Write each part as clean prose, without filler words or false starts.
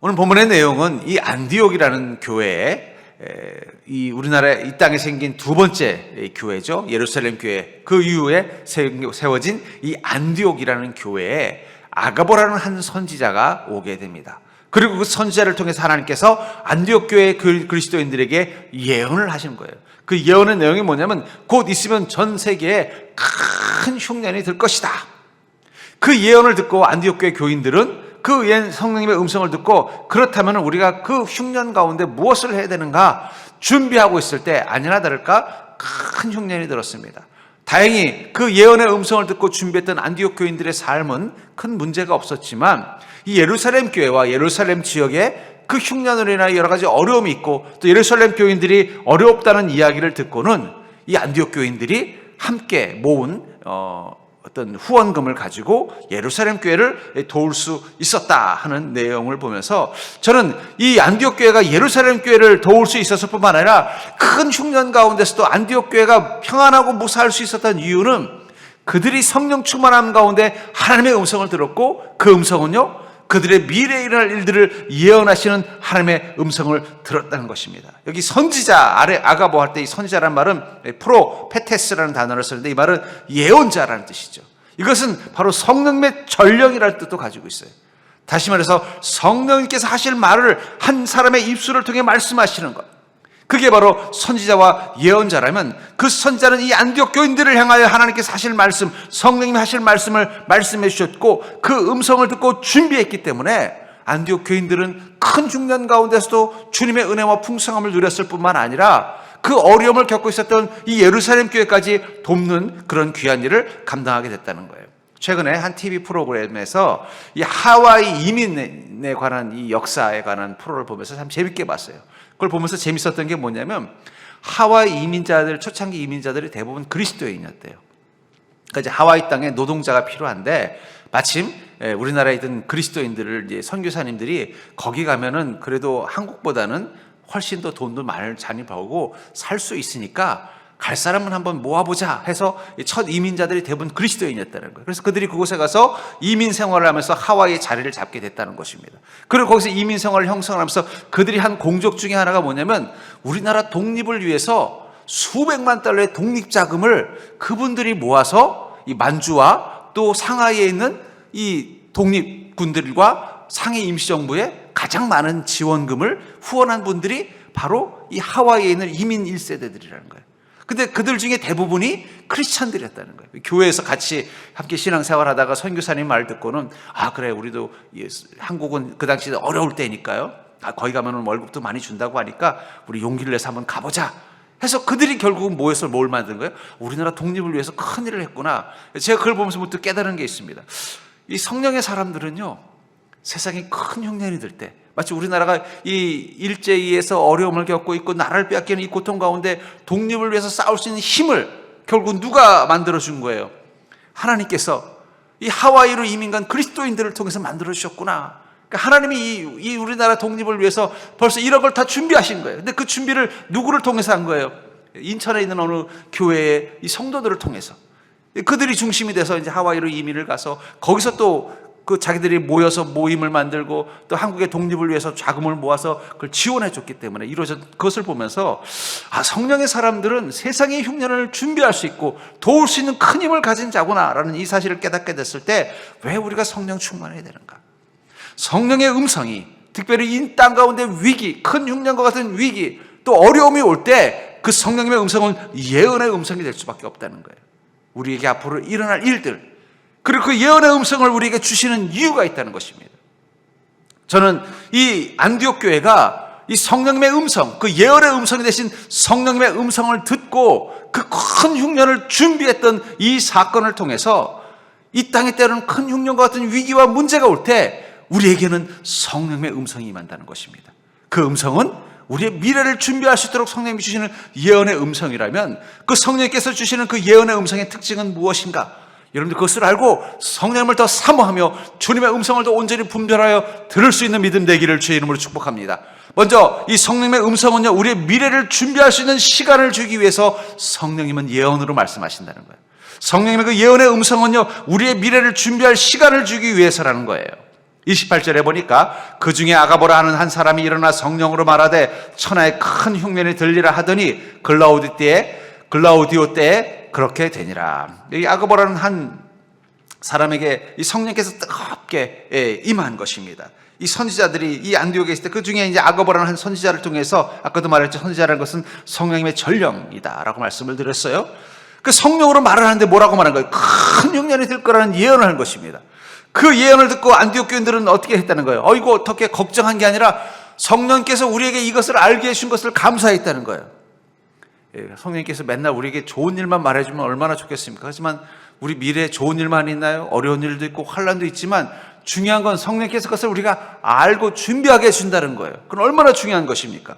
오늘 본문의 내용은 이 안디옥이라는 교회에 이 우리나라에 이 땅에 생긴 두 번째 교회죠. 예루살렘 교회. 그 이후에 세워진 이 안디옥이라는 교회에 아가보라는 한 선지자가 오게 됩니다. 그리고 그 선지자를 통해서 하나님께서 안디옥 교회 그리스도인들에게 예언을 하신 거예요. 그 예언의 내용이 뭐냐면 곧 있으면 전 세계에 큰 흉년이 들 것이다. 그 예언을 듣고 안디옥 교회 교인들은 그 성령님의 음성을 듣고 그렇다면 우리가 그 흉년 가운데 무엇을 해야 되는가 준비하고 있을 때 아니나 다를까 큰 흉년이 들었습니다. 다행히 그 예언의 음성을 듣고 준비했던 안디옥 교인들의 삶은 큰 문제가 없었지만 이 예루살렘 교회와 예루살렘 지역에 그 흉년으로 인하여 여러 가지 어려움이 있고 또 예루살렘 교인들이 어렵다는 이야기를 듣고는 이 안디옥 교인들이 함께 모은 어떤 후원금을 가지고 예루살렘 교회를 도울 수 있었다 하는 내용을 보면서 저는 이 안디옥 교회가 예루살렘 교회를 도울 수 있었을 뿐만 아니라 큰 흉년 가운데서도 안디옥 교회가 평안하고 무사할 수 있었던 이유는 그들이 성령 충만함 가운데 하나님의 음성을 들었고 그 음성은요 그들의 미래에 일어날 일들을 예언하시는 하나님의 음성을 들었다는 것입니다. 여기 선지자 아래 아가보 할 때 이 선지자라는 말은 프로페테스라는 단어를 쓰는데 이 말은 예언자라는 뜻이죠. 이것은 바로 성령의 전령이라는 뜻도 가지고 있어요. 다시 말해서 성령님께서 하실 말을 한 사람의 입술을 통해 말씀하시는 것. 그게 바로 선지자와 예언자라면 그 선지자는 이 안디옥 교인들을 향하여 하나님께서 하실 말씀, 성령님이 하실 말씀을 말씀해 주셨고 그 음성을 듣고 준비했기 때문에 안디옥 교인들은 큰 흉년 가운데서도 주님의 은혜와 풍성함을 누렸을 뿐만 아니라 그 어려움을 겪고 있었던 이 예루살렘 교회까지 돕는 그런 귀한 일을 감당하게 됐다는 거예요. 최근에 한 TV 프로그램에서 이 하와이 이민에 관한 이 역사에 관한 프로를 보면서 참 재밌게 봤어요. 그걸 보면서 재밌었던 게 뭐냐면 하와이 이민자들, 초창기 이민자들이 대부분 그리스도인이었대요. 그러니까 이제 하와이 땅에 노동자가 필요한데 마침 우리나라에 있던 그리스도인들을 이제 선교사님들이 거기 가면은 그래도 한국보다는 훨씬 더 돈도 많이 벌고 살 수 있으니까 갈 사람은 한번 모아보자 해서 첫 이민자들이 대부분 그리스도인이었다는 거예요. 그래서 그들이 그곳에 가서 이민 생활을 하면서 하와이의 자리를 잡게 됐다는 것입니다. 그리고 거기서 이민 생활을 형성하면서 그들이 한 공적 중에 하나가 뭐냐면 우리나라 독립을 위해서 수백만 달러의 독립 자금을 그분들이 모아서 이 만주와 또 상하이에 있는 이 독립군들과 상해 임시정부에 가장 많은 지원금을 후원한 분들이 바로 이 하와이에 있는 이민 1세대들이라는 거예요. 근데 그들 중에 대부분이 크리스찬들이었다는 거예요. 교회에서 같이 함께 신앙생활하다가 선교사님 말 듣고는 그래 우리도 한국은 그 당시에 어려울 때니까요. 거기 가면은 월급도 많이 준다고 하니까 우리 용기를 내서 한번 가보자 해서 그들이 결국은 모여서 뭘 만든 거예요? 우리나라 독립을 위해서 큰 일을 했구나. 제가 그걸 보면서부터 깨달은 게 있습니다. 이 성령의 사람들은요 세상에 큰 흉년이 들 때 마치 우리나라가 이 일제히에서 어려움을 겪고 있고 나라를 빼앗기는 이 고통 가운데 독립을 위해서 싸울 수 있는 힘을 결국 누가 만들어준 거예요? 하나님께서 이 하와이로 이민 간 그리스도인들을 통해서 만들어주셨구나. 그러니까 하나님이 이 우리나라 독립을 위해서 벌써 1억 을 다 준비하신 거예요. 근데 그 준비를 누구를 통해서 한 거예요? 인천에 있는 어느 교회의 이 성도들을 통해서. 그들이 중심이 돼서 이제 하와이로 이민을 가서 거기서 또 그 자기들이 모여서 모임을 만들고 또 한국의 독립을 위해서 자금을 모아서 그걸 지원해 줬기 때문에 이루어진 그것을 보면서 성령의 사람들은 세상의 흉년을 준비할 수 있고 도울 수 있는 큰 힘을 가진 자구나라는 이 사실을 깨닫게 됐을 때 왜 우리가 성령 충만해야 되는가? 성령의 음성이 특별히 이 땅 가운데 위기, 큰 흉년과 같은 위기 또 어려움이 올 때 그 성령님의 음성은 예언의 음성이 될 수밖에 없다는 거예요. 우리에게 앞으로 일어날 일들 그리고 그 예언의 음성을 우리에게 주시는 이유가 있다는 것입니다. 저는 이 안디옥 교회가 이 성령님의 음성, 그 예언의 음성이 대신 성령님의 음성을 듣고 그 큰 흉년을 준비했던 이 사건을 통해서 이 땅에 때로는 큰 흉년과 같은 위기와 문제가 올 때 우리에게는 성령님의 음성이 임한다는 것입니다. 그 음성은 우리의 미래를 준비할 수 있도록 성령님이 주시는 예언의 음성이라면 그 성령님께서 주시는 그 예언의 음성의 특징은 무엇인가? 여러분들 그것을 알고 성령님을 더 사모하며 주님의 음성을 더 온전히 분별하여 들을 수 있는 믿음 되기를 주의 이름으로 축복합니다. 먼저 이 성령님의 음성은요 우리의 미래를 준비할 수 있는 시간을 주기 위해서 성령님은 예언으로 말씀하신다는 거예요. 성령님의 그 예언의 음성은요 우리의 미래를 준비할 시간을 주기 위해서라는 거예요. 28절에 보니까 그 중에 아가보라 하는 한 사람이 일어나 성령으로 말하되 천하에 큰 흉년이 들리라 하더니 글라우디오 때에 그렇게 되니라. 이 아가보라는 한 사람에게 이 성령께서 뜨겁게 임한 것입니다. 이 선지자들이 이 안디옥에 있을 때 그 중에 이제 아가보라는 한 선지자를 통해서 아까도 말했죠. 선지자라는 것은 성령님의 전령이다라고 말씀을 드렸어요. 그 성령으로 말을 하는데 뭐라고 말한 거예요? 큰 흉년이 들 거라는 예언을 한 것입니다. 그 예언을 듣고 안디옥 교인들은 어떻게 했다는 거예요? 이거 어떻게 걱정한 게 아니라 성령께서 우리에게 이것을 알게 해준 것을 감사했다는 거예요. 성령께서 맨날 우리에게 좋은 일만 말해주면 얼마나 좋겠습니까? 하지만 우리 미래에 좋은 일만 있나요? 어려운 일도 있고 환란도 있지만 중요한 건 성령께서 그것을 우리가 알고 준비하게 해준다는 거예요. 그건 얼마나 중요한 것입니까?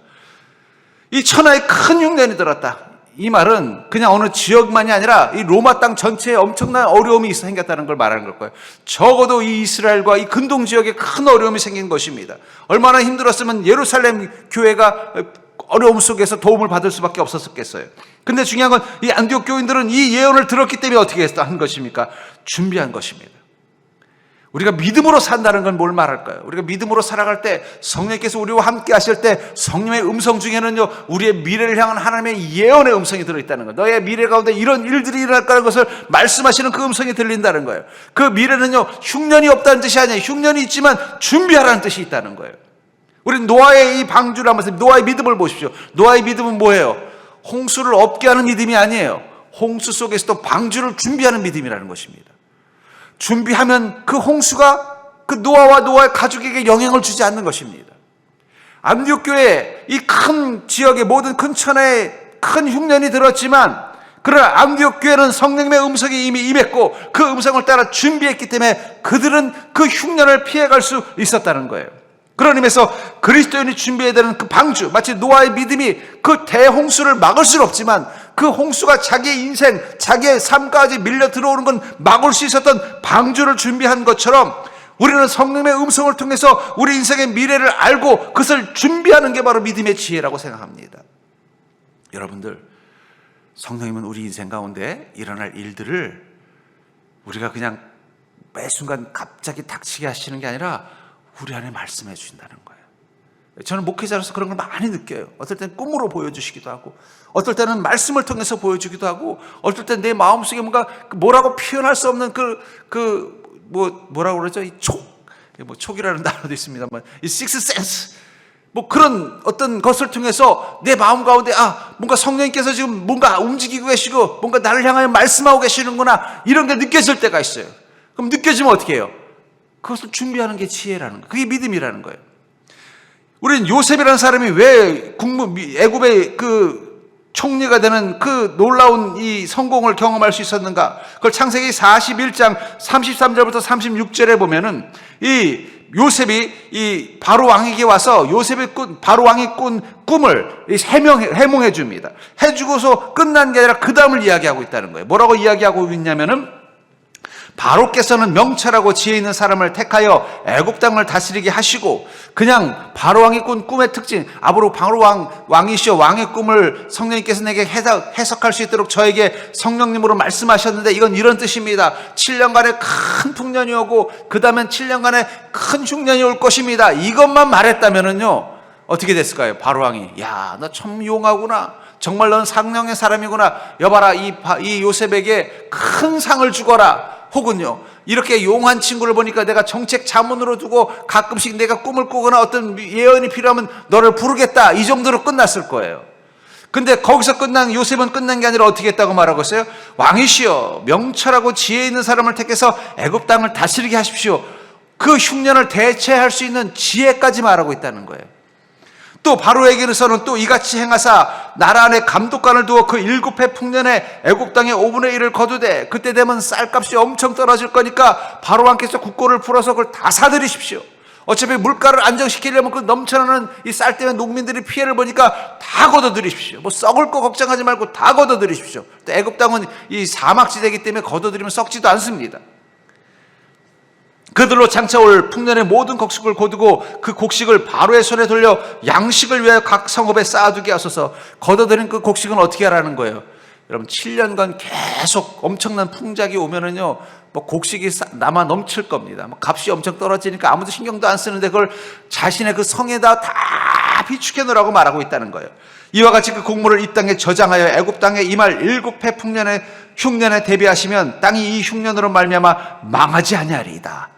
이 천하에 큰 흉년이 들었다. 이 말은 그냥 어느 지역만이 아니라 이 로마 땅 전체에 엄청난 어려움이 생겼다는 걸 말하는 걸 거예요. 적어도 이 이스라엘과 이 근동 지역에 큰 어려움이 생긴 것입니다. 얼마나 힘들었으면 예루살렘 교회가 어려움 속에서 도움을 받을 수밖에 없었겠어요. 근데 중요한 건 이 안디옥 교인들은 이 예언을 들었기 때문에 어떻게 한 것입니까? 준비한 것입니다. 우리가 믿음으로 산다는 건 뭘 말할까요? 우리가 믿음으로 살아갈 때 성령께서 우리와 함께 하실 때 성령의 음성 중에는요, 우리의 미래를 향한 하나님의 예언의 음성이 들어있다는 거예요. 너의 미래 가운데 이런 일들이 일어날 거라는 것을 말씀하시는 그 음성이 들린다는 거예요. 그 미래는요, 흉년이 없다는 뜻이 아니에요. 흉년이 있지만 준비하라는 뜻이 있다는 거예요. 우리는 노아의 이 방주를 한번 노아의 믿음을 보십시오. 노아의 믿음은 뭐예요? 홍수를 없게 하는 믿음이 아니에요. 홍수 속에서도 방주를 준비하는 믿음이라는 것입니다. 준비하면 그 홍수가 그 노아와 노아의 가족에게 영향을 주지 않는 것입니다. 안디옥 교회 이 큰 지역의 모든 큰 천하에 큰 흉년이 들었지만 그러나 안디옥 교회는 성령님의 음성이 이미 임했고 그 음성을 따라 준비했기 때문에 그들은 그 흉년을 피해갈 수 있었다는 거예요. 그런 의미에서 그리스도인이 준비해야 되는 그 방주, 마치 노아의 믿음이 그 대홍수를 막을 수는 없지만 그 홍수가 자기의 인생, 자기의 삶까지 밀려 들어오는 건 막을 수 있었던 방주를 준비한 것처럼 우리는 성령의 음성을 통해서 우리 인생의 미래를 알고 그것을 준비하는 게 바로 믿음의 지혜라고 생각합니다. 여러분들, 성령님은 우리 인생 가운데 일어날 일들을 우리가 그냥 매 순간 갑자기 닥치게 하시는 게 아니라 우리 안에 말씀해 주신다는 거예요. 저는 목회자로서 그런 걸 많이 느껴요. 어떨 때는 꿈으로 보여주시기도 하고, 어떨 때는 말씀을 통해서 보여주기도 하고, 어떨 때는 내 마음속에 뭔가 뭐라고 표현할 수 없는 뭐라고 그러죠? 이 촉이라는 단어도 있습니다만, 이 식스 센스. 그런 어떤 것을 통해서 내 마음 가운데, 뭔가 성령님께서 지금 뭔가 움직이고 계시고, 뭔가 나를 향하여 말씀하고 계시는구나, 이런 게 느껴질 때가 있어요. 그럼 느껴지면 어떻게 해요? 그것을 준비하는 게 지혜라는 거예요. 그게 믿음이라는 거예요. 우리는 요셉이라는 사람이 왜 애굽의 그 총리가 되는 그 놀라운 이 성공을 경험할 수 있었는가? 그걸 창세기 41장 33절부터 36절에 보면은 이 요셉이 이 바로 왕에게 와서 바로 왕이 꾼 꿈을 해몽해 줍니다. 해주고서 끝난 게 아니라 그 다음을 이야기하고 있다는 거예요. 뭐라고 이야기하고 있냐면은 바로께서는 명철하고 지혜 있는 사람을 택하여 애굽 땅을 다스리게 하시고 그냥 바로 왕이 꾼 꿈의 특징, 바로 왕이시여 왕의 꿈을 성령님께서 내게 해석할 수 있도록 저에게 성령님으로 말씀하셨는데 이건 이런 뜻입니다. 7년간의 큰 풍년이 오고 그 다음엔 7년간의 큰 흉년이 올 것입니다. 이것만 말했다면은요 어떻게 됐을까요? 바로 왕이 너 참 용하구나. 정말 넌 상령의 사람이구나. 여봐라 이 요셉에게 큰 상을 주거라. 혹은요 이렇게 용한 친구를 보니까 내가 정책 자문으로 두고 가끔씩 내가 꿈을 꾸거나 어떤 예언이 필요하면 너를 부르겠다. 이 정도로 끝났을 거예요. 근데 거기서 요셉은 끝난 게 아니라 어떻게 했다고 말하고 있어요? 왕이시여 명철하고 지혜 있는 사람을 택해서 애굽 땅을 다스리게 하십시오. 그 흉년을 대체할 수 있는 지혜까지 말하고 있다는 거예요. 또 바로에게서는 또 이같이 행하사 나라 안에 감독관을 두어 그 7해 풍년에 애굽 땅의 5분의 1을 거두되 그때 되면 쌀값이 엄청 떨어질 거니까 바로 왕께서 국고를 풀어서 그걸 다 사들이십시오. 어차피 물가를 안정시키려면 그 넘쳐나는 이 쌀 때문에 농민들이 피해를 보니까 다 걷어들이십시오. 썩을 거 걱정하지 말고 다 걷어들이십시오. 또 애굽 땅은 이 사막지대이기 때문에 걷어들이면 썩지도 않습니다. 그들로 장차올 풍년의 모든 곡식을 거두고 그 곡식을 바로의 손에 돌려 양식을 위하여 각 성읍에 쌓아두게 하소서. 걷어들인 그 곡식은 어떻게 하라는 거예요? 여러분 7년간 계속 엄청난 풍작이 오면은요 뭐 곡식이 남아 넘칠 겁니다. 뭐 값이 엄청 떨어지니까 아무도 신경도 안 쓰는데 그걸 자신의 그 성에다 다 비축해 놓으라고 말하고 있다는 거예요. 이와 같이 그 곡물을 이 땅에 저장하여 애굽 땅에 임할 7해 풍년의 흉년에 대비하시면 땅이 이 흉년으로 말미암아 망하지 아니하리이다.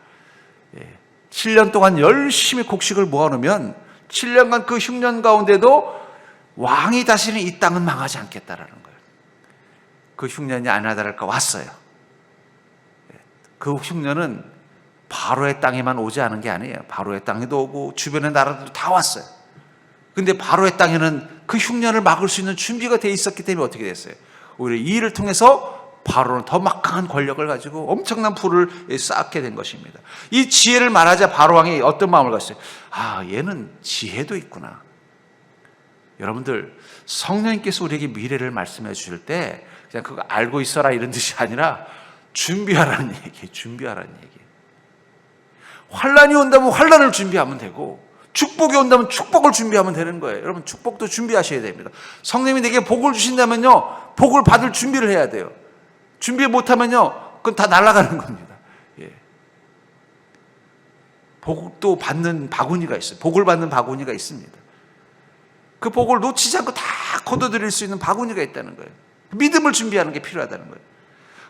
7년 동안 열심히 곡식을 모아놓으면 7년간 그 흉년 가운데도 왕이 다시는 이 땅은 망하지 않겠다라는 거예요. 그 흉년이 아니나 다를까 왔어요. 그 흉년은 바로의 땅에만 오지 않은 게 아니에요. 바로의 땅에도 오고 주변의 나라들도 다 왔어요. 근데 바로의 땅에는 그 흉년을 막을 수 있는 준비가 돼 있었기 때문에 어떻게 됐어요? 오히려 이 일을 통해서 바로는 더 막강한 권력을 가지고 엄청난 부를 쌓게 된 것입니다. 이 지혜를 말하자 바로 왕이 어떤 마음을 가졌어요? 아, 얘는 지혜도 있구나. 여러분들, 성령님께서 우리에게 미래를 말씀해 주실 때 그냥 그거 알고 있어라 이런 뜻이 아니라 준비하라는 얘기예요. 준비하라는 얘기예요. 환난이 온다면 환난을 준비하면 되고 축복이 온다면 축복을 준비하면 되는 거예요. 여러분, 축복도 준비하셔야 됩니다. 성령님이 내게 복을 주신다면요, 복을 받을 준비를 해야 돼요. 준비 못하면요, 그건 다 날아가는 겁니다. 예. 복도 받는 바구니가 있어요. 복을 받는 바구니가 있습니다. 그 복을 놓치지 않고 다 거둬들일 수 있는 바구니가 있다는 거예요. 믿음을 준비하는 게 필요하다는 거예요.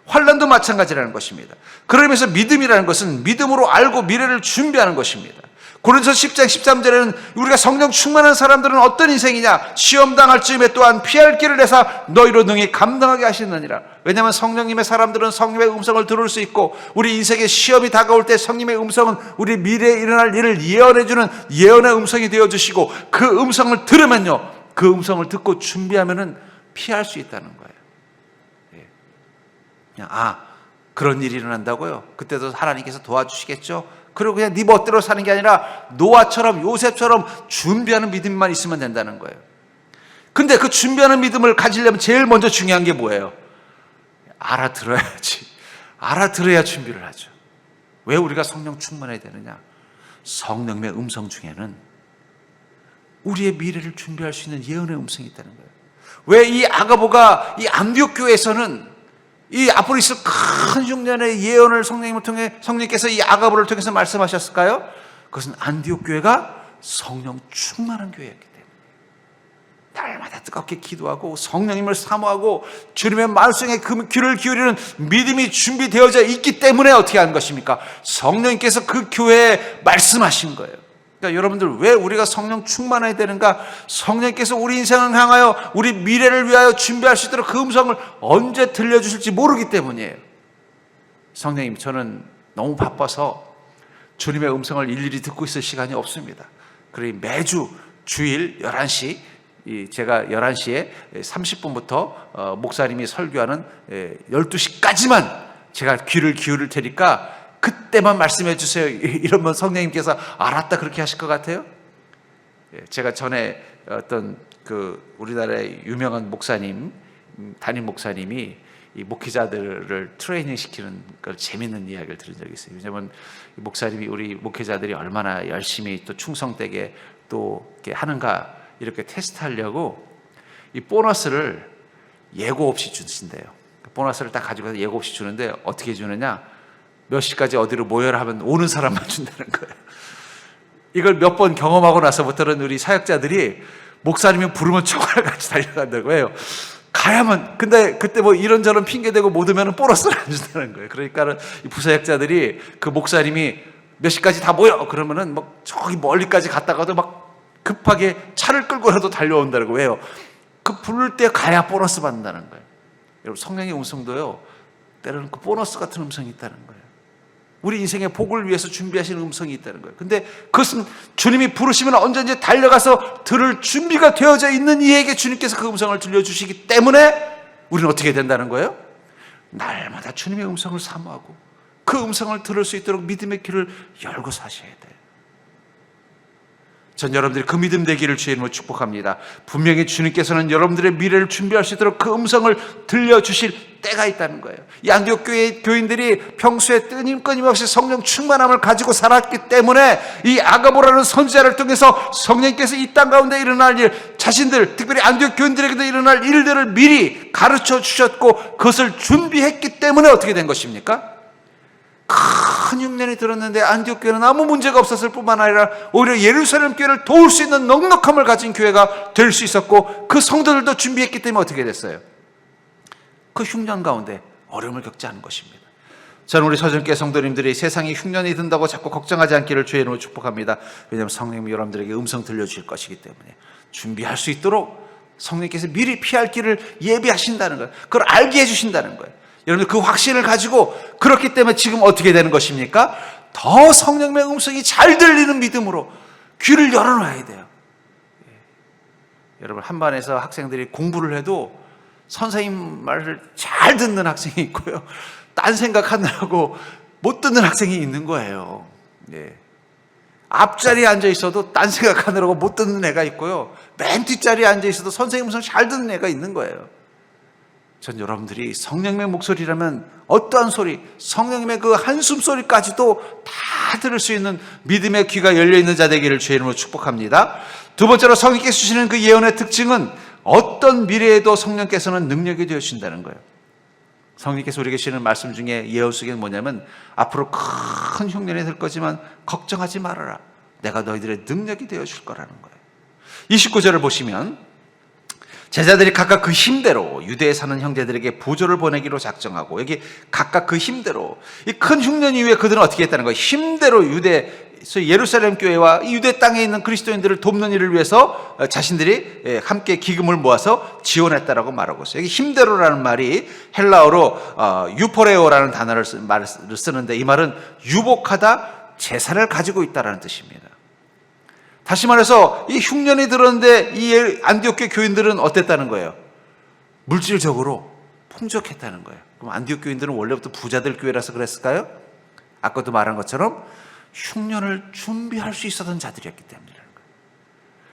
환난도 마찬가지라는 것입니다. 그러면서 믿음이라는 것은 믿음으로 알고 미래를 준비하는 것입니다. 고린도서 10장 13절에는 우리가 성령 충만한 사람들은 어떤 인생이냐, 시험 당할 즈음에 또한 피할 길을 내사 너희로 능히 감당하게 하시느니라. 왜냐하면 성령님의 사람들은 성령의 음성을 들을 수 있고 우리 인생의 시험이 다가올 때 성령의 음성은 우리 미래에 일어날 일을 예언해주는 예언의 음성이 되어주시고 그 음성을 들으면요, 그 음성을 듣고 준비하면은 피할 수 있다는 거예요. 예. 그냥 그런 일이 일어난다고요? 그때도 하나님께서 도와주시겠죠? 그리고 그냥 네 멋대로 사는 게 아니라 노아처럼 요셉처럼 준비하는 믿음만 있으면 된다는 거예요. 근데 그 준비하는 믿음을 가지려면 제일 먼저 중요한 게 뭐예요? 알아들어야지. 알아들어야 준비를 하죠. 왜 우리가 성령 충만해야 되느냐? 성령의 음성 중에는 우리의 미래를 준비할 수 있는 예언의 음성이 있다는 거예요. 왜 이 아가보가 이 안디옥 교회에서는 이 앞으로 있을 큰 흉년의 예언을 성령님께서 이 아가보를 통해서 말씀하셨을까요? 그것은 안디옥 교회가 성령 충만한 교회였기 때문에 날마다 뜨겁게 기도하고 성령님을 사모하고 주님의 말씀에 그 귀를 기울이는 믿음이 준비되어져 있기 때문에 어떻게 하는 것입니까? 성령님께서 그 교회에 말씀하신 거예요. 그러니까 여러분들, 왜 우리가 성령 충만해야 되는가? 성령께서 우리 인생을 향하여 우리 미래를 위하여 준비할 수 있도록 그 음성을 언제 들려주실지 모르기 때문이에요. 성령님, 저는 너무 바빠서 주님의 음성을 일일이 듣고 있을 시간이 없습니다. 그러니 매주 주일 11시, 제가 11시에 30분부터 목사님이 설교하는 12시까지만 제가 귀를 기울일 테니까 그때만 말씀해 주세요. 이러면 성령님께서 알았다 그렇게 하실 것 같아요? 제가 전에 어떤 우리나라의 유명한 목사님, 담임 목사님이 이 목회자들을 트레이닝 시키는 걸 재밌는 이야기를 들은 적이 있어요. 왜냐하면 목사님이 우리 목회자들이 얼마나 열심히 또 충성되게 또 이렇게 하는가 이렇게 테스트하려고 이 보너스를 예고 없이 주신대요. 보너스를 딱 가지고 가서 예고 없이 주는데 어떻게 주느냐? 몇 시까지 어디로 모여라 하면 오는 사람만 준다는 거예요. 이걸 몇 번 경험하고 나서부터는 우리 사역자들이 목사님이 부르면 총알 같이 달려간다고 해요. 가야만. 근데 그때 뭐 이런저런 핑계대고 못 오면 보너스를 안 준다는 거예요. 그러니까 이 부사역자들이 그 목사님이 몇 시까지 다 모여 그러면은 막 저기 멀리까지 갔다가도 막 급하게 차를 끌고라도 달려온다고. 왜요? 그 부를 때 가야 보너스 받는다는 거예요. 여러분, 성령의 음성도요, 때로는 그 보너스 같은 음성이 있다는 거예요. 우리 인생의 복을 위해서 준비하시는 음성이 있다는 거예요. 근데 그것은 주님이 부르시면 언제든지 달려가서 들을 준비가 되어져 있는 이에게 주님께서 그 음성을 들려주시기 때문에 우리는 어떻게 된다는 거예요? 날마다 주님의 음성을 사모하고 그 음성을 들을 수 있도록 믿음의 귀를 열고 사셔야 돼요. 전 여러분들이 그 믿음 되기를 주의 이름으로 축복합니다. 분명히 주님께서는 여러분들의 미래를 준비할 수 있도록 그 음성을 들려주실 때가 있다는 거예요. 이 안디옥 교회 교인들이 평소에 끊임없이 성령 충만함을 가지고 살았기 때문에 이 아가보라는 선지자를 통해서 성령께서 이 땅 가운데 일어날 일, 자신들 특별히 안디옥 교인들에게도 일어날 일들을 미리 가르쳐 주셨고 그것을 준비했기 때문에 어떻게 된 것입니까? 큰 흉년이 들었는데 안디옥 교회는 아무 문제가 없었을 뿐만 아니라 오히려 예루살렘 교회를 도울 수 있는 넉넉함을 가진 교회가 될 수 있었고, 그 성도들도 준비했기 때문에 어떻게 됐어요? 그 흉년 가운데 어려움을 겪지 않은 것입니다. 저는 우리 서정교회 성도님들이 세상에 흉년이 든다고 자꾸 걱정하지 않기를 주의 이름으로 축복합니다. 왜냐하면 성령님이 여러분들에게 음성 들려주실 것이기 때문에 준비할 수 있도록 성령께서 미리 피할 길을 예비하신다는 거예요. 그걸 알게 해주신다는 거예요. 여러분들 그 확신을 가지고, 그렇기 때문에 지금 어떻게 되는 것입니까? 더 성령의 음성이 잘 들리는 믿음으로 귀를 열어놔야 돼요. 여러분, 한 반에서 학생들이 공부를 해도 선생님 말을 잘 듣는 학생이 있고요, 딴 생각하느라고 못 듣는 학생이 있는 거예요. 앞자리에 앉아 있어도 딴 생각하느라고 못 듣는 애가 있고요, 맨 뒷자리에 앉아 있어도 선생님 음성 잘 듣는 애가 있는 거예요. 전 여러분들이 성령님의 목소리라면 어떠한 소리, 성령님의 그 한숨 소리까지도 다 들을 수 있는 믿음의 귀가 열려있는 자 되기를 주의 이름으로 축복합니다. 두 번째로 성령께서 주시는 그 예언의 특징은 어떤 미래에도 성령께서는 능력이 되어주신다는 거예요. 성령께서 우리에게 주시는 말씀 중에 예언 속에는 뭐냐면, 앞으로 큰 흉년이 될 거지만 걱정하지 말아라, 내가 너희들의 능력이 되어줄 거라는 거예요. 29절을 보시면 제자들이 각각 그 힘대로 유대에 사는 형제들에게 부조를 보내기로 작정하고, 여기 각각 그 힘대로, 이 큰 흉년 이후에 그들은 어떻게 했다는 거예요? 힘대로 예루살렘 교회와 유대 땅에 있는 그리스도인들을 돕는 일을 위해서 자신들이 함께 기금을 모아서 지원했다라고 말하고 있어요. 여기 힘대로라는 말이 헬라어로 유포레오라는 단어를 쓰는데, 이 말은 유복하다, 재산을 가지고 있다라는 뜻입니다. 다시 말해서 이 흉년이 들었는데 이 안디옥 교회 교인들은 어땠다는 거예요? 물질적으로 풍족했다는 거예요. 그럼 안디옥 교인들은 원래부터 부자들 교회라서 그랬을까요? 아까도 말한 것처럼 흉년을 준비할 수 있었던 자들이었기 때문이라는 거예요.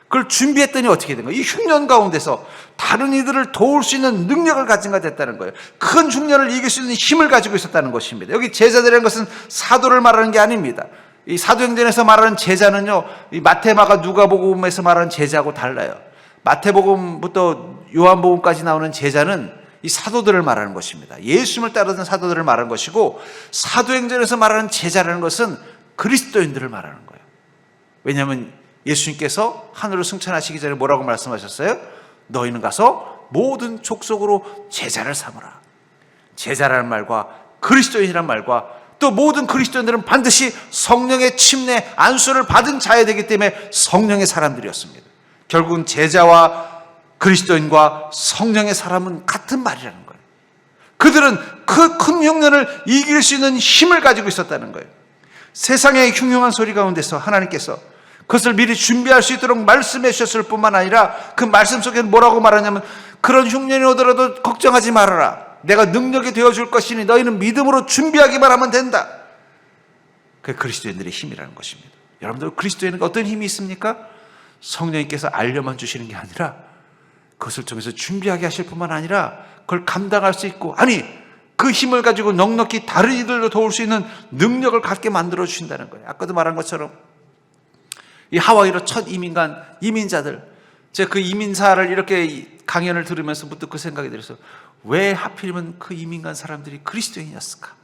그걸 준비했더니 어떻게 된 거예요? 이 흉년 가운데서 다른 이들을 도울 수 있는 능력을 가진 자 됐다는 거예요. 큰 흉년을 이길 수 있는 힘을 가지고 있었다는 것입니다. 여기 제자들이라는 것은 사도를 말하는 게 아닙니다. 이 사도행전에서 말하는 제자는요, 이 마태마가 누가복음에서 말하는 제자하고 달라요. 마태복음부터 요한복음까지 나오는 제자는 이 사도들을 말하는 것입니다. 예수님을 따르는 사도들을 말하는 것이고, 사도행전에서 말하는 제자라는 것은 그리스도인들을 말하는 거예요. 왜냐하면 예수님께서 하늘을 승천하시기 전에 뭐라고 말씀하셨어요? 너희는 가서 모든 족속으로 제자를 삼으라. 제자라는 말과 그리스도인이라는 말과 또 모든 그리스도인들은 반드시 성령의 침례, 안수를 받은 자야 되기 때문에 성령의 사람들이었습니다. 결국은 제자와 그리스도인과 성령의 사람은 같은 말이라는 거예요. 그들은 그 큰 흉년을 이길 수 있는 힘을 가지고 있었다는 거예요. 세상의 흉흉한 소리 가운데서 하나님께서 그것을 미리 준비할 수 있도록 말씀해 주셨을 뿐만 아니라, 그 말씀 속에 뭐라고 말하냐면, 그런 흉년이 오더라도 걱정하지 말아라, 내가 능력이 되어줄 것이니 너희는 믿음으로 준비하기만 하면 된다. 그게 그리스도인들의 힘이라는 것입니다. 여러분들, 그리스도인에게 어떤 힘이 있습니까? 성령님께서 알려만 주시는 게 아니라 그것을 통해서 준비하게 하실 뿐만 아니라 그걸 감당할 수 있고, 아니 그 힘을 가지고 넉넉히 다른 이들도 도울 수 있는 능력을 갖게 만들어 주신다는 거예요. 아까도 말한 것처럼 이 하와이로 첫 이민자들, 제가 그 이민사를 이렇게 강연을 들으면서 부터 그 생각이 들어서, 왜 하필이면 그 이민 간 사람들이 그리스도인이었을까?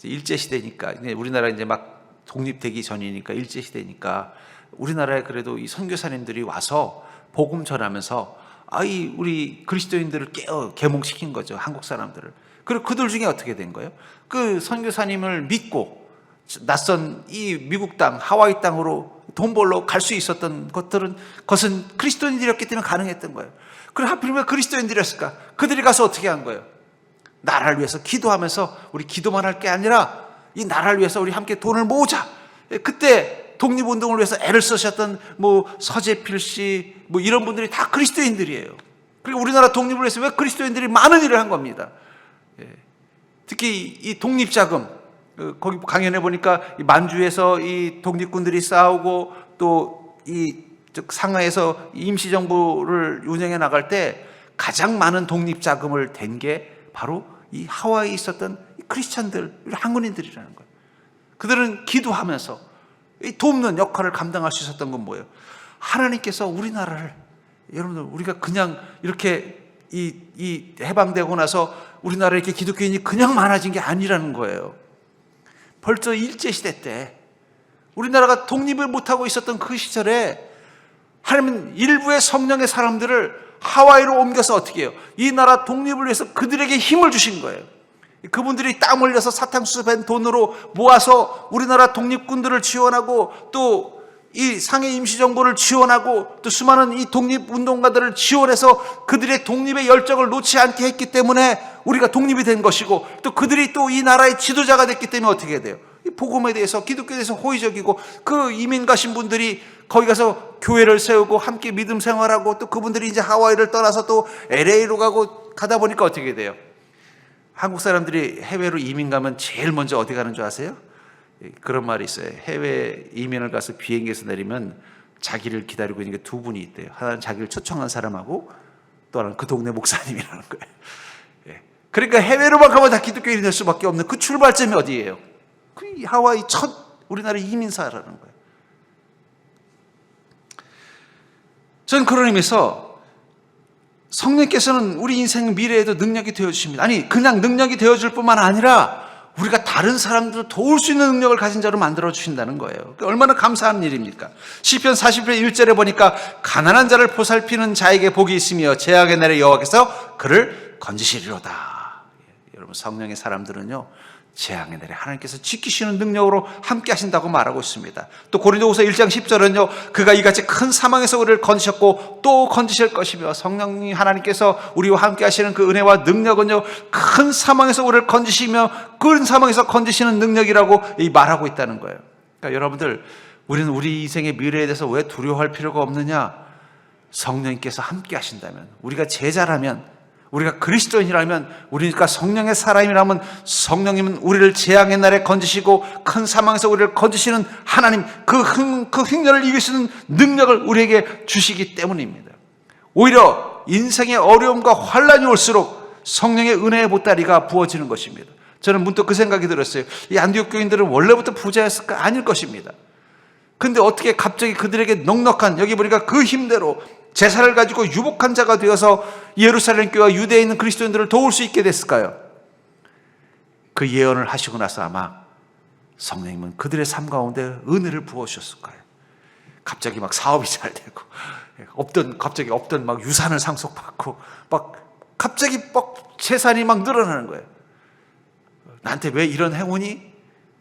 일제시대니까, 우리나라 이제 막 독립되기 전이니까, 일제시대니까 우리나라에 그래도 이 선교사님들이 와서 복음 전하면서 우리 그리스도인들을 계몽시킨 거죠, 한국 사람들을. 그리고 그들 중에 어떻게 된 거예요? 그 선교사님을 믿고 낯선 이 미국 땅, 하와이 땅으로 돈 벌러 갈 수 있었던 것은 그리스도인들이었기 때문에 가능했던 거예요. 그럼 하필이면 그리스도인들이었을까? 그들이 가서 어떻게 한 거예요? 나라를 위해서 기도하면서, 우리 기도만 할 게 아니라 이 나라를 위해서 우리 함께 돈을 모으자. 그때 독립운동을 위해서 애를 쓰셨던 서재필 씨, 이런 분들이 다 그리스도인들이에요. 그리고 우리나라 독립을 위해서 왜 그리스도인들이 많은 일을 한 겁니다. 특히 이 독립자금, 거기 강연해 보니까 만주에서 이 독립군들이 싸우고 또 이 상하에서 임시정부를 운영해 나갈 때 가장 많은 독립자금을 댄 게 바로 이 하와이에 있었던 크리스찬들, 한국인들이라는 거예요. 그들은 기도하면서 돕는 역할을 감당할 수 있었던 건 뭐예요? 하나님께서 우리나라를, 여러분들, 우리가 그냥 이렇게 이 해방되고 나서 우리나라에 이렇게 기독교인이 그냥 많아진 게 아니라는 거예요. 벌써 일제시대 때 우리나라가 독립을 못하고 있었던 그 시절에 하나님은 일부의 성령의 사람들을 하와이로 옮겨서 어떻게 해요? 이 나라 독립을 위해서 그들에게 힘을 주신 거예요. 그분들이 땀 흘려서 사탕수수 밴 돈으로 모아서 우리나라 독립군들을 지원하고 또 이 상해 임시정부를 지원하고 또 수많은 이 독립운동가들을 지원해서 그들의 독립의 열정을 놓지 않게 했기 때문에 우리가 독립이 된 것이고, 또 그들이 또 이 나라의 지도자가 됐기 때문에 어떻게 돼요? 이 복음에 대해서, 기독교에 대해서 호의적이고, 그 이민 가신 분들이 거기 가서 교회를 세우고 함께 믿음 생활하고, 또 그분들이 이제 하와이를 떠나서 또 LA로 가다 보니까 어떻게 돼요? 한국 사람들이 해외로 이민 가면 제일 먼저 어디 가는 줄 아세요? 그런 말이 있어요. 해외 이민을 가서 비행기에서 내리면 자기를 기다리고 있는 게 두 분이 있대요. 하나는 자기를 초청한 사람하고 또 하나는 그 동네 목사님이라는 거예요. 그러니까 해외로만 가면 다 기독교인이 될 수밖에 없는 그 출발점이 어디예요? 그 하와이 첫 우리나라 이민사라는 거예요. 저는 그런 의미에서 성령께서는 우리 인생 미래에도 능력이 되어주십니다. 아니, 그냥 능력이 되어줄 뿐만 아니라 우리가 다른 사람들을 도울 수 있는 능력을 가진 자로 만들어 주신다는 거예요. 얼마나 감사한 일입니까? 시편 40편 1절에 보니까 가난한 자를 보살피는 자에게 복이 있으며 재앙의 날에 여호와께서 그를 건지시리로다. 여러분, 성령의 사람들은요, 재앙의 날에 하나님께서 지키시는 능력으로 함께 하신다고 말하고 있습니다. 또 고린도후서 1장 10절은요, 그가 이같이 큰 사망에서 우리를 건지셨고 또 건지실 것이며, 성령님 하나님께서 우리와 함께 하시는 그 은혜와 능력은요, 큰 사망에서 우리를 건지시며 큰 사망에서 건지시는 능력이라고 말하고 있다는 거예요. 그러니까 여러분들, 우리는 우리 인생의 미래에 대해서 왜 두려워할 필요가 없느냐? 성령님께서 함께 하신다면, 우리가 제자라면, 우리가 그리스도인이라면, 우리가 성령의 사람이라면 성령님은 우리를 재앙의 날에 건지시고 큰 사망에서 우리를 건지시는 하나님, 그 흉년을 이길 수 있는 능력을 우리에게 주시기 때문입니다. 오히려 인생의 어려움과 환란이 올수록 성령의 은혜의 보따리가 부어지는 것입니다. 저는 문득 그 생각이 들었어요. 이 안디옥 교인들은 원래부터 부자였을까? 아닐 것입니다. 근데 어떻게 갑자기 그들에게 넉넉한, 여기 보니까 그 힘대로 제사를 가지고 유복한 자가 되어서 예루살렘 교회와 유대에 있는 그리스도인들을 도울 수 있게 됐을까요? 그 예언을 하시고 나서 아마 성령님은 그들의 삶 가운데 은혜를 부어주셨을 거예요. 갑자기 막 사업이 잘 되고, 갑자기 없던 막 유산을 상속받고, 막 갑자기 막 재산이 막 늘어나는 거예요. 나한테 왜 이런 행운이?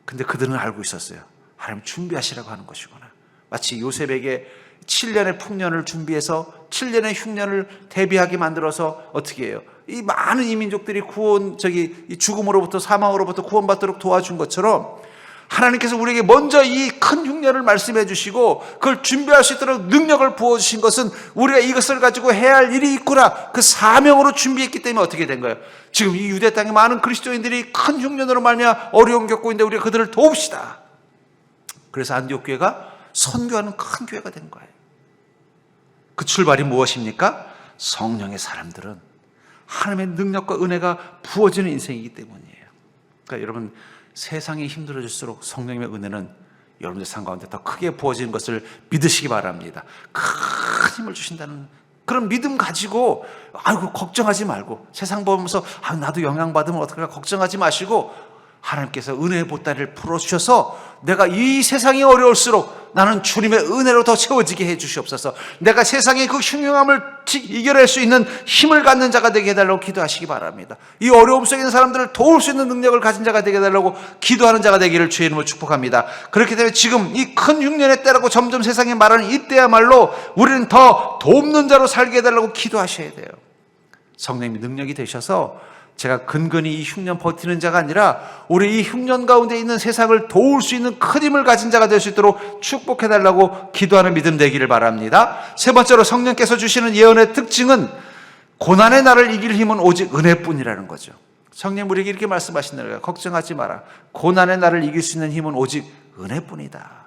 근데 그들은 알고 있었어요. 하나님 준비하시라고 하는 것이구나. 마치 요셉에게 7년의 풍년을 준비해서 7년의 흉년을 대비하게 만들어서 어떻게 해요? 이 많은 이민족들이 이 죽음으로부터, 사망으로부터 구원받도록 도와준 것처럼 하나님께서 우리에게 먼저 이 큰 흉년을 말씀해 주시고 그걸 준비할 수 있도록 능력을 부어주신 것은 우리가 이것을 가지고 해야 할 일이 있구나, 그 사명으로 준비했기 때문에 어떻게 된 거예요? 지금 이 유대 땅에 많은 그리스도인들이 큰 흉년으로 말미암아 어려움 겪고 있는데 우리가 그들을 도웁시다. 그래서 안디옥 교회가 선교하는 큰 교회가 된 거예요. 그 출발이 무엇입니까? 성령의 사람들은 하나님의 능력과 은혜가 부어지는 인생이기 때문이에요. 그러니까 여러분, 세상이 힘들어질수록 성령님의 은혜는 여러분들 삶 가운데 더 크게 부어지는 것을 믿으시기 바랍니다. 큰 힘을 주신다는 그런 믿음 가지고, 아이고 걱정하지 말고, 세상 보면서 나도 영향받으면 어떡할까 걱정하지 마시고, 하나님께서 은혜의 보따리를 풀어주셔서 내가 이 세상이 어려울수록 나는 주님의 은혜로 더 채워지게 해주시옵소서. 내가 세상의 그 흉흉함을 이겨낼 수 있는 힘을 갖는 자가 되게 해달라고 기도하시기 바랍니다. 이 어려움 속에 있는 사람들을 도울 수 있는 능력을 가진 자가 되게 해달라고 기도하는 자가 되기를 주의 이름으로 축복합니다. 그렇기 때문에 지금 이 큰 흉년의 때라고 점점 세상에 말하는 이때야말로 우리는 더 돕는 자로 살게 해달라고 기도하셔야 돼요. 성령님이 능력이 되셔서 제가 근근히 이 흉년 버티는 자가 아니라 우리 이 흉년 가운데 있는 세상을 도울 수 있는 큰 힘을 가진 자가 될 수 있도록 축복해달라고 기도하는 믿음 되기를 바랍니다. 세 번째로, 성령께서 주시는 예언의 특징은 고난의 날을 이길 힘은 오직 은혜뿐이라는 거죠. 성령 우리에게 이렇게 말씀하신다는 거예요. 걱정하지 마라. 고난의 날을 이길 수 있는 힘은 오직 은혜뿐이다.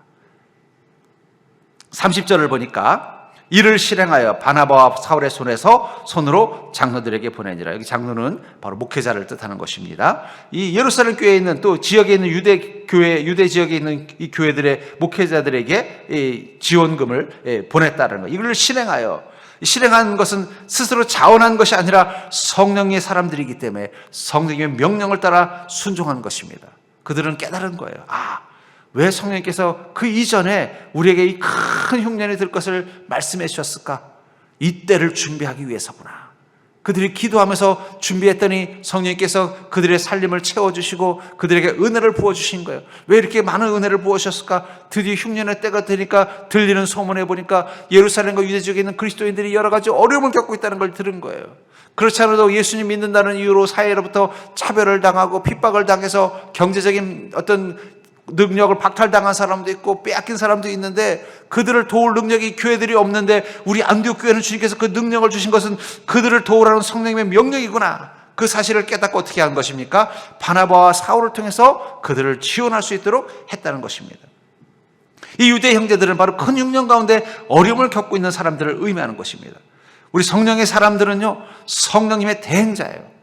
30절을 보니까 이를 실행하여 바나바와 사울의 손으로 장로들에게 보내니라. 여기 장로는 바로 목회자를 뜻하는 것입니다. 이 예루살렘 교회에 있는, 또 지역에 있는 유대 지역에 있는 이 교회들의 목회자들에게 이 지원금을 보냈다는 거. 이걸 실행한 것은 스스로 자원한 것이 아니라 성령의 사람들이기 때문에 성령의 명령을 따라 순종한 것입니다. 그들은 깨달은 거예요. 왜 성령님께서 그 이전에 우리에게 이 큰 흉년이 들 것을 말씀해 주셨을까? 이 때를 준비하기 위해서구나. 그들이 기도하면서 준비했더니 성령님께서 그들의 살림을 채워주시고 그들에게 은혜를 부어주신 거예요. 왜 이렇게 많은 은혜를 부어주셨을까? 드디어 흉년의 때가 되니까 들리는 소문에 보니까 예루살렘과 유대 지역에 있는 그리스도인들이 여러 가지 어려움을 겪고 있다는 걸 들은 거예요. 그렇지 않아도 예수님 믿는다는 이유로 사회로부터 차별을 당하고 핍박을 당해서 경제적인 어떤 능력을 박탈당한 사람도 있고 빼앗긴 사람도 있는데 그들을 도울 능력이 교회들이 없는데 우리 안디옥 교회는 주님께서 그 능력을 주신 것은 그들을 도우라는 성령님의 명령이구나. 그 사실을 깨닫고 어떻게 한 것입니까? 바나바와 사울을 통해서 그들을 지원할 수 있도록 했다는 것입니다. 이 유대 형제들은 바로 큰 흉년 가운데 어려움을 겪고 있는 사람들을 의미하는 것입니다. 우리 성령의 사람들은요, 성령님의 대행자예요.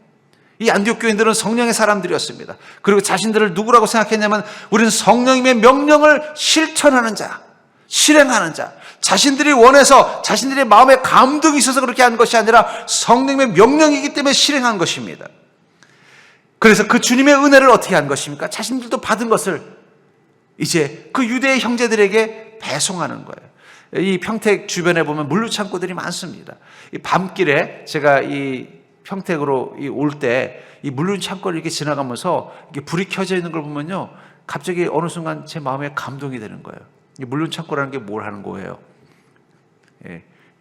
이 안디옥 교인들은 성령의 사람들이었습니다. 그리고 자신들을 누구라고 생각했냐면 우리는 성령님의 명령을 실천하는 자, 실행하는 자, 자신들이 원해서 자신들의 마음에 감동이 있어서 그렇게 한 것이 아니라 성령님의 명령이기 때문에 실행한 것입니다. 그래서 그 주님의 은혜를 어떻게 한 것입니까? 자신들도 받은 것을 이제 그 유대의 형제들에게 배송하는 거예요. 이 평택 주변에 보면 물류창고들이 많습니다. 이 밤길에 제가 이 평택으로 올 때 이 물류 창고를 이렇게 지나가면서 이렇게 불이 켜져 있는 걸 보면요, 갑자기 어느 순간 제 마음에 감동이 되는 거예요. 이 물류 창고라는 게 뭘 하는 거예요?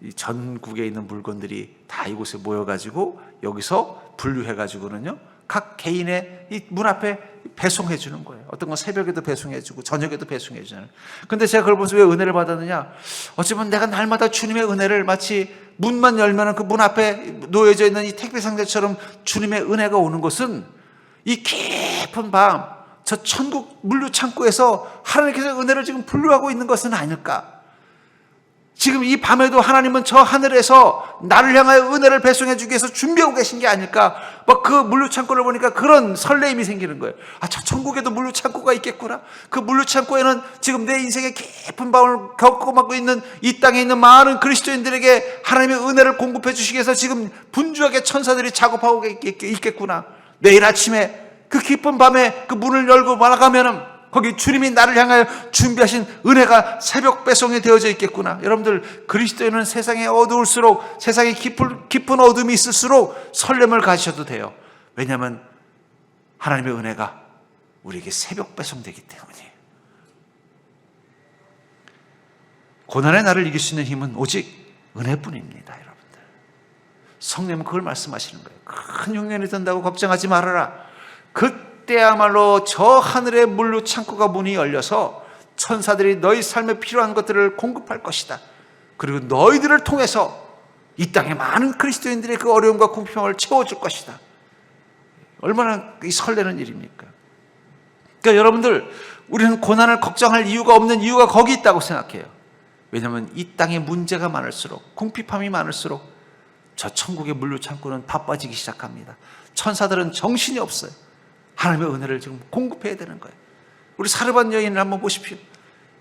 이 전국에 있는 물건들이 다 이곳에 모여가지고 여기서 분류해가지고는요, 각 개인의 이 문 앞에 배송해 주는 거예요. 어떤 건 새벽에도 배송해 주고 저녁에도 배송해 주잖아요. 근데 제가 그걸 보면서 왜 은혜를 받았느냐? 어쩌면 내가 날마다 주님의 은혜를 마치 문만 열면 그 문 앞에 놓여져 있는 이 택배 상자처럼 주님의 은혜가 오는 것은 이 깊은 밤 저 천국 물류 창고에서 하나님께서 은혜를 지금 분류하고 있는 것은 아닐까? 지금 이 밤에도 하나님은 저 하늘에서 나를 향하여 은혜를 배송해 주기 위해서 준비하고 계신 게 아닐까? 막 그 물류창고를 보니까 그런 설레임이 생기는 거예요. 저 천국에도 물류창고가 있겠구나. 그 물류창고에는 지금 내 인생의 깊은 밤을 겪고 있는 이 땅에 있는 많은 그리스도인들에게 하나님의 은혜를 공급해 주시기 위해서 지금 분주하게 천사들이 작업하고 있겠구나. 내일 아침에 그 깊은 밤에 그 문을 열고 나가면은 거기 주님이 나를 향하여 준비하신 은혜가 새벽 배송이 되어져 있겠구나. 여러분들, 그리스도인은 세상에 어두울수록, 세상에 깊은 어둠이 있을수록 설렘을 가지셔도 돼요. 왜냐하면 하나님의 은혜가 우리에게 새벽 배송되기 때문이에요. 고난의 날을 이길 수 있는 힘은 오직 은혜뿐입니다, 여러분들. 성령은 그걸 말씀하시는 거예요. 큰 흉년이 든다고 걱정하지 말아라. 그때야말로 저 하늘의 물류 창고가 문이 열려서 천사들이 너희 삶에 필요한 것들을 공급할 것이다. 그리고 너희들을 통해서 이 땅에 많은 그리스도인들의 그 어려움과 궁핍함을 채워줄 것이다. 얼마나 설레는 일입니까? 그러니까 여러분들, 우리는 고난을 걱정할 이유가 없는 이유가 거기 있다고 생각해요. 왜냐하면 이 땅에 문제가 많을수록, 궁핍함이 많을수록 저 천국의 물류 창고는 바빠지기 시작합니다. 천사들은 정신이 없어요. 하나님의 은혜를 지금 공급해야 되는 거예요. 우리 사르밧 여인을 한번 보십시오.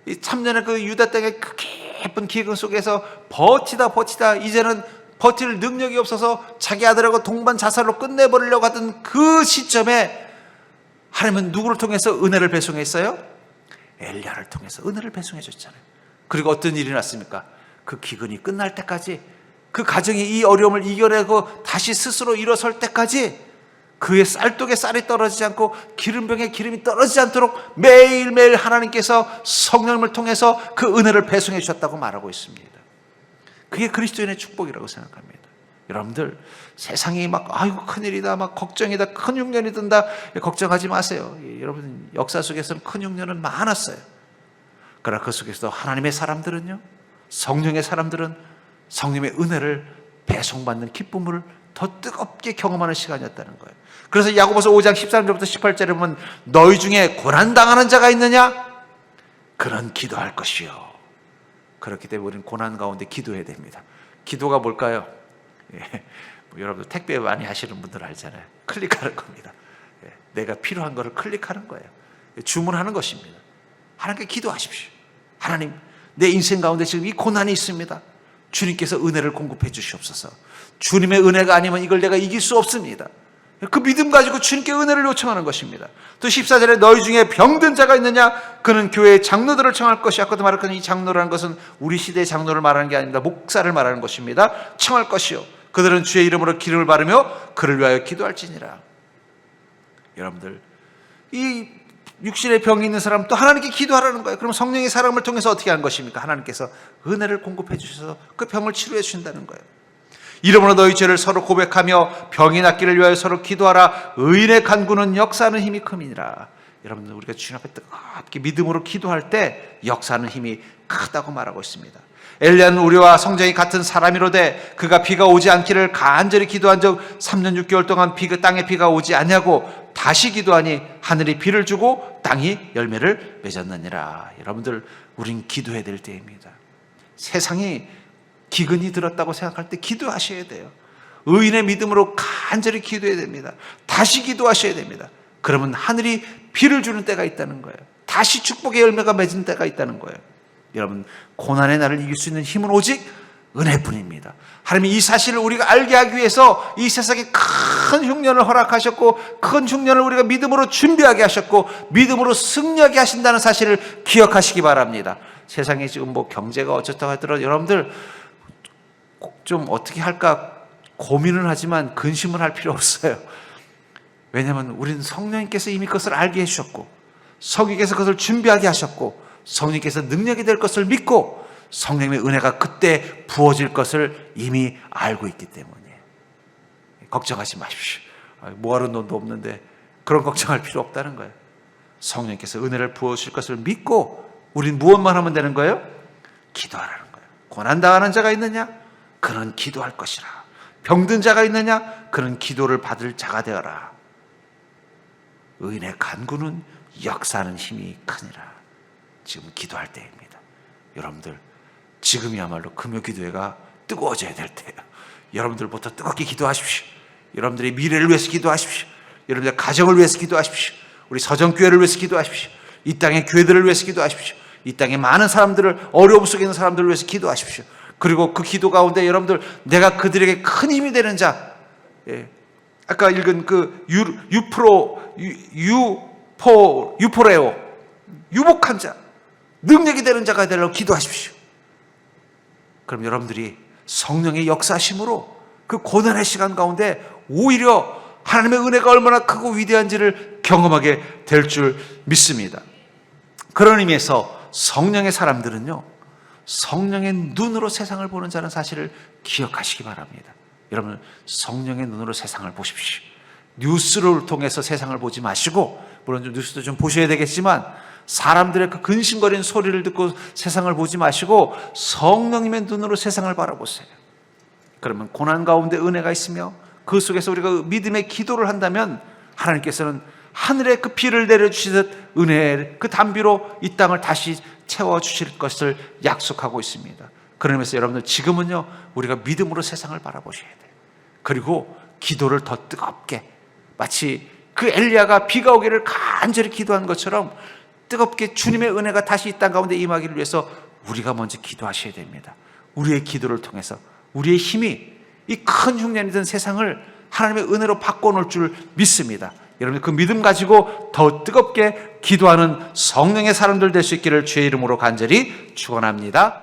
이 참전의 그 유다 땅의 그 깊은 기근 속에서 버티다 이제는 버틸 능력이 없어서 자기 아들하고 동반 자살로 끝내버리려고 하던 그 시점에 하나님은 누구를 통해서 은혜를 배송했어요? 엘리야를 통해서 은혜를 배송해 줬잖아요. 그리고 어떤 일이 났습니까? 그 기근이 끝날 때까지, 그 가정이 이 어려움을 이겨내고 다시 스스로 일어설 때까지 그의 쌀독에 쌀이 떨어지지 않고 기름병에 기름이 떨어지지 않도록 매일매일 하나님께서 성령을 통해서 그 은혜를 배송해 주셨다고 말하고 있습니다. 그게 그리스도인의 축복이라고 생각합니다. 여러분들, 세상이 막 아이고 큰일이다, 막 걱정이다, 큰 흉년이 든다, 걱정하지 마세요. 여러분, 역사 속에서는 큰 흉년은 많았어요. 그러나 그 속에서도 하나님의 사람들은요, 성령의 사람들은 성령의 은혜를 배송받는 기쁨을 더 뜨겁게 경험하는 시간이었다는 거예요. 그래서 야고보서 5장 13절부터 18절에 보면 너희 중에 고난당하는 자가 있느냐? 그런 기도할 것이요. 그렇기 때문에 우리는 고난 가운데 기도해야 됩니다. 기도가 뭘까요? 여러분 택배 많이 하시는 분들 알잖아요. 클릭하는 겁니다. 내가 필요한 거를 클릭하는 거예요. 주문하는 것입니다. 하나님께 기도하십시오. 하나님, 내 인생 가운데 지금 이 고난이 있습니다. 주님께서 은혜를 공급해 주시옵소서. 주님의 은혜가 아니면 이걸 내가 이길 수 없습니다. 그 믿음 가지고 주님께 은혜를 요청하는 것입니다. 또 14절에 너희 중에 병든 자가 있느냐? 그는 교회의 장로들을 청할 것이야. 아까도 말했거든요. 이 장로라는 것은 우리 시대의 장로를 말하는 게 아닙니다. 목사를 말하는 것입니다. 청할 것이요. 그들은 주의 이름으로 기름을 바르며 그를 위하여 기도할지니라. 여러분들, 이 육신의 병이 있는 사람 또 하나님께 기도하라는 거예요. 그럼 성령의 사랑을 통해서 어떻게 하는 것입니까? 하나님께서 은혜를 공급해 주셔서 그 병을 치료해 주신다는 거예요. 이러므로 너희 죄를 서로 고백하며 병이 낫기를 위하여 서로 기도하라. 의인의 간구는 역사하는 힘이 큼이니라. 여러분들, 우리가 주님 앞에 뜨겁게 믿음으로 기도할 때 역사하는 힘이 크다고 말하고 있습니다. 엘리야는 우리와 성정이 같은 사람이로되 그가 비가 오지 않기를 간절히 기도한 적 3년 6개월 동안 땅에 비가 오지 않냐고 다시 기도하니 하늘이 비를 주고 땅이 열매를 맺었느니라. 여러분들, 우린 기도해야 될 때입니다. 세상이 기근이 들었다고 생각할 때 기도하셔야 돼요. 의인의 믿음으로 간절히 기도해야 됩니다. 다시 기도하셔야 됩니다. 그러면 하늘이 비를 주는 때가 있다는 거예요. 다시 축복의 열매가 맺은 때가 있다는 거예요. 여러분, 고난의 날을 이길 수 있는 힘은 오직 은혜뿐입니다. 하나님이 이 사실을 우리가 알게 하기 위해서 이 세상에 큰 흉년을 허락하셨고 큰 흉년을 우리가 믿음으로 준비하게 하셨고 믿음으로 승리하게 하신다는 사실을 기억하시기 바랍니다. 세상에 지금 뭐 경제가 어쩌다고 하더라도 여러분들 좀 어떻게 할까 고민을 하지만 근심을 할 필요 없어요. 왜냐하면 우리는 성령님께서 이미 그것을 알게 해주셨고 성령께서 그것을 준비하게 하셨고 성령께서 능력이 될 것을 믿고 성령의 은혜가 그때 부어질 것을 이미 알고 있기 때문에 걱정하지 마십시오. 모아놓은 돈도 없는데 그런 걱정할 필요 없다는 거예요. 성령께서 은혜를 부어주실 것을 믿고 우린 무엇만 하면 되는 거예요? 기도하라는 거예요. 고난당하는 자가 있느냐? 그는 기도할 것이라. 병든 자가 있느냐? 그는 기도를 받을 자가 되어라. 의인의 간구는 역사하는 힘이 크니라. 지금 기도할 때입니다. 여러분들, 지금이야말로 금요기도회가 뜨거워져야 될 때예요. 여러분들부터 뜨겁게 기도하십시오. 여러분들의 미래를 위해서 기도하십시오. 여러분들의 가정을 위해서 기도하십시오. 우리 서정교회를 위해서 기도하십시오. 이 땅의 교회들을 위해서 기도하십시오. 이 땅의 많은 사람들을, 어려움 속에 있는 사람들을 위해서 기도하십시오. 그리고 그 기도 가운데 여러분들, 내가 그들에게 큰 힘이 되는 자, 아까 읽은 그 유포레오, 유복한 자, 능력이 되는 자가 되려고 기도하십시오. 그럼 여러분들이 성령의 역사심으로 그 고난의 시간 가운데 오히려 하나님의 은혜가 얼마나 크고 위대한지를 경험하게 될 줄 믿습니다. 그런 의미에서 성령의 사람들은요, 성령의 눈으로 세상을 보는 자는 사실을 기억하시기 바랍니다. 여러분, 성령의 눈으로 세상을 보십시오. 뉴스를 통해서 세상을 보지 마시고, 물론 뉴스도 좀 보셔야 되겠지만 사람들의 그 근심거리는 소리를 듣고 세상을 보지 마시고 성령님의 눈으로 세상을 바라보세요. 그러면 고난 가운데 은혜가 있으며 그 속에서 우리가 믿음의 기도를 한다면 하나님께서는 하늘에 그 비를 내려주시듯 은혜의 그 단비로 이 땅을 다시 채워주실 것을 약속하고 있습니다. 그러면서 여러분들, 지금은요, 우리가 믿음으로 세상을 바라보셔야 돼요. 그리고 기도를 더 뜨겁게, 마치 그 엘리야가 비가 오기를 간절히 기도한 것처럼 뜨겁게 주님의 은혜가 다시 이 땅 가운데 임하기를 위해서 우리가 먼저 기도하셔야 됩니다. 우리의 기도를 통해서 우리의 힘이 이 큰 흉년이 든 세상을 하나님의 은혜로 바꿔놓을 줄 믿습니다. 여러분, 그 믿음 가지고 더 뜨겁게 기도하는 성령의 사람들 될 수 있기를 주의 이름으로 간절히 축원합니다.